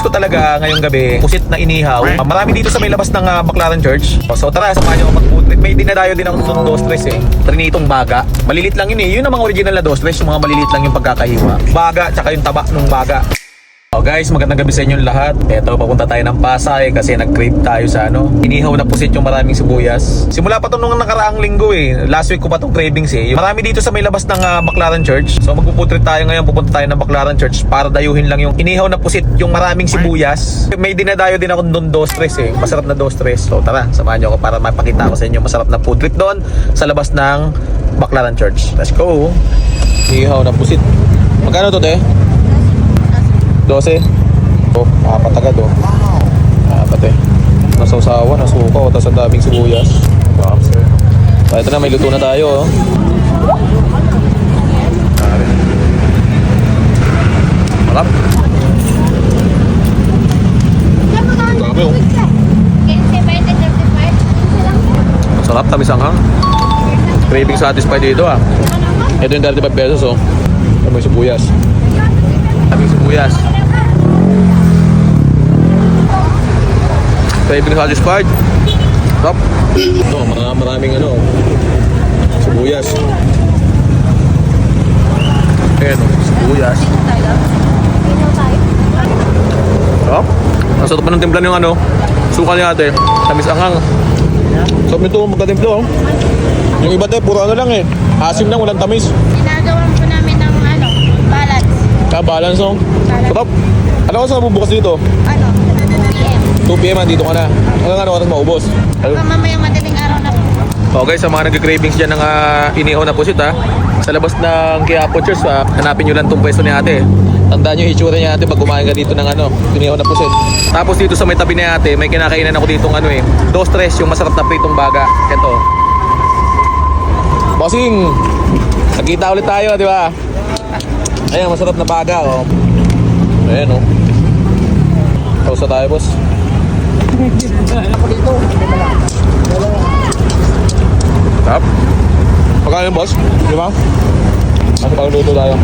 ko talaga ngayong gabi, pusit na inihaw. Marami dito sa may labas ng Baclaran Church. So tara, samahan niyo ako mag-food trip. May dinadayo din ako ng dos tres eh. Trinitong baga. Malilit lang yun eh. Yun ang mga original na dos tres. Yung mga malilit lang yung pagkakahiwa. Baga, tsaka yung taba ng baga. Oh guys, magandang gabi sa inyong lahat. Eto, papunta tayo ng Pasay kasi nag-crave tayo sa inihaw na pusit yung maraming sibuyas. Simula pa to nung nakaraang linggo eh. Last week ko pa tong cravings eh. Marami dito sa may labas ng Baclaran Church. So magpuputrit tayo ngayon, pupunta tayo ng Baclaran Church para dayuhin lang yung inihaw na pusit yung maraming sibuyas. May dinadayo din ako doon dos tres eh. Masarap na dos tres. So tara, samahan niyo ako para mapakita ko sa inyo masarap na food trip doon sa labas ng Baclaran Church. Let's go! Inihaw na pusit. Magkano to te? 12. Oh, makapatagad oh. Apat eh. Nasawsawa, nasuka, tapos ang daming sibuyas. Bakit sir? So, ito na, may luto na tayo oh. Malap. Dami oh. Sarap, tamis ang hang. Craving satisfied dito ah. Ito yung 35 pesos oh. Ito may sibuyas. Daming sibuyas. Craving satisfied. Top. Ito, maraming sibuyas. Ayan o, sibuyas. Top. Ang sarap pa ng timpla yung suka ni ate. Tamis anghang. Sarap nito magkatimpla oh. Yung iba tayo, puro lang eh. Asim lang, walang tamis. Ginagawan po namin ng balance. Balance oh. Sarap. Alam ko saan bubukas dito? 2 PM dito ka na. Hanggang oras maubos? Mamayang madaling araw na po. Okay, sa mga nag-cravings dyan ng inihaw na pusit ha. Sa labas ng Quiapo Church hanapin nyo lang itong pwesto ni ate. Tandaan nyo yung itsura niya ate pag kumain ka dito ng inihaw na pusit. Tapos dito sa may tabi ni ate, may kinakainan ako dito dos tres, yung masarap na pritong baga. Ito. Bossing! Nagkita ulit tayo, di ba? Ayan, masarap na baga oh. Ayan oh. Tapos na tayo boss. Sarap. Pagkain boss, di ba? Ako pagluto tayo.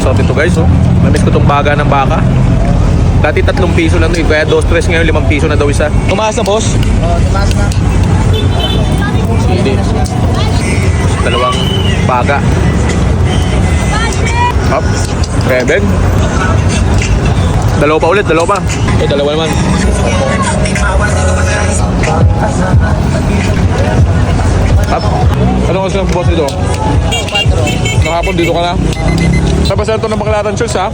Sarap ito guys oh. Namiss ko itong baga ng baka. Dati 3 piso lang ito, kaya 2-3 ngayon 5 piso na daw isa. Tumaas na boss? Oo, tumaas na. Sili. Dalawang baga. Up. Kevin. Dalawa pa ulit, dalawa pa. Dalawa naman. Up. Ano kasi ang boss dito? 4. Nakapon dito ka na. Sa pasento ng Baclaran Church ha.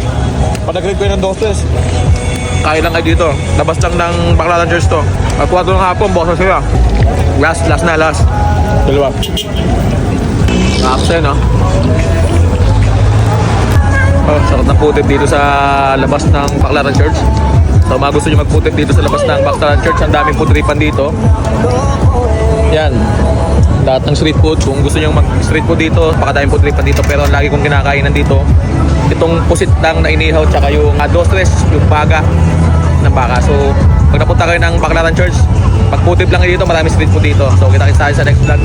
Pag-grade ko yun ng 2-3. Kaya lang kayo dito. Labas lang ng Baclaran Church to. At 4 ng hapon, boss na sila. Last. Dalawa. Nakapsen ha. Oh, sarap na food trip dito sa labas ng Baclaran Church. So mga gusto nyo mag-food trip dito sa labas ng Baclaran Church, ang daming food tripan dito. Yan. Lahat ng street food. Kung gusto nyo mag-street food dito, pakadaming food tripan dito. Pero ang lagi kong kinakainan dito, itong pusit lang na inihaw, tsaka yung dos tres, yung baga ng baka. So pag napunta kayo ng Baclaran Church, pag food trip lang dito, maraming street food dito. So kita-kita tayo sa next vlog.